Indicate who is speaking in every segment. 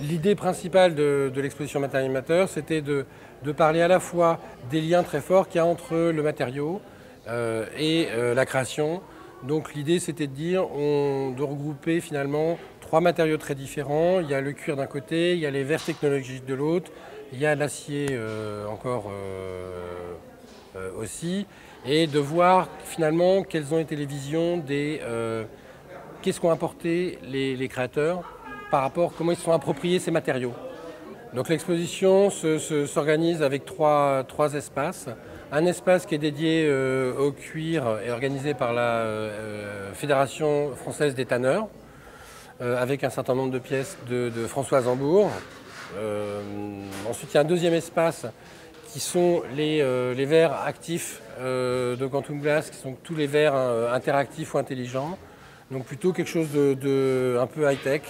Speaker 1: L'idée principale de l'exposition Matérialimateur, c'était de parler à la fois des liens très forts qu'il y a entre le matériau et la création. Donc l'idée, c'était de dire, de regrouper finalement trois matériaux très différents. Il y a le cuir d'un côté, il y a les verres technologiques de l'autre, il y a l'acier encore aussi, et de voir finalement quelles ont été les visions des... qu'est-ce qu'ont apporté les créateurs par rapport à comment ils se sont appropriés ces matériaux. Donc l'exposition s'organise avec trois espaces. Un espace qui est dédié au cuir et organisé par la Fédération française des tanneurs, avec un certain nombre de pièces de François Zambourg. Ensuite, il y a un deuxième espace qui sont les verres actifs de Quantum Glass, qui sont tous les verres interactifs ou intelligents. Donc plutôt quelque chose un peu high-tech.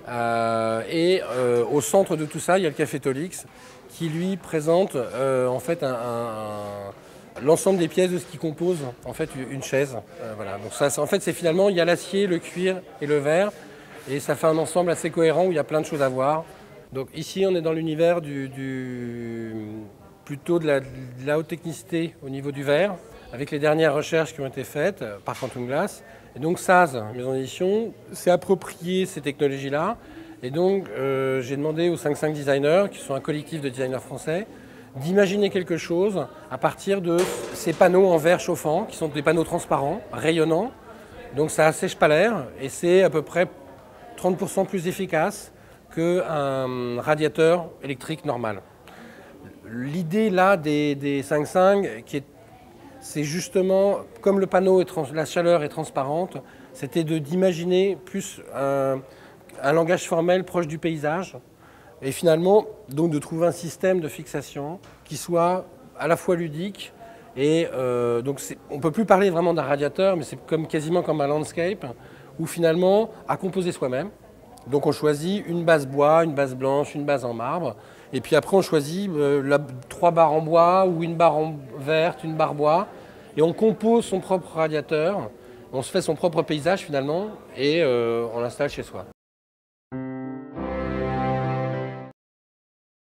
Speaker 1: Au centre de tout ça, il y a le Café Tolix qui lui présente en fait l'ensemble des pièces de ce qui compose en fait une chaise. Voilà. Donc ça, en fait, c'est finalement il y a l'acier, le cuir et le verre et ça fait un ensemble assez cohérent où il y a plein de choses à voir. Donc ici, on est dans l'univers plutôt de la haute technicité au niveau du verre, avec les dernières recherches qui ont été faites par Quantum Glass. Et donc Saz, maison d'édition, s'est approprié ces technologies-là. Et donc j'ai demandé aux 55 designers, qui sont un collectif de designers français, d'imaginer quelque chose à partir de ces panneaux en verre chauffant, qui sont des panneaux transparents, rayonnants. Donc ça assèche pas l'air et c'est à peu près 30% plus efficace qu'un radiateur électrique normal. L'idée là des 5.5, c'est justement, comme le panneau, la chaleur est transparente, c'était d'imaginer plus un langage formel proche du paysage et finalement donc de trouver un système de fixation qui soit à la fois ludique et donc on ne peut plus parler vraiment d'un radiateur, mais c'est quasiment comme un landscape où finalement à composer soi-même. Donc on choisit une base bois, une base blanche, une base en marbre. Et puis après on choisit 3 barres en bois ou une barre verte, une barre bois. Et on compose son propre radiateur, on se fait son propre paysage finalement et on l'installe chez soi.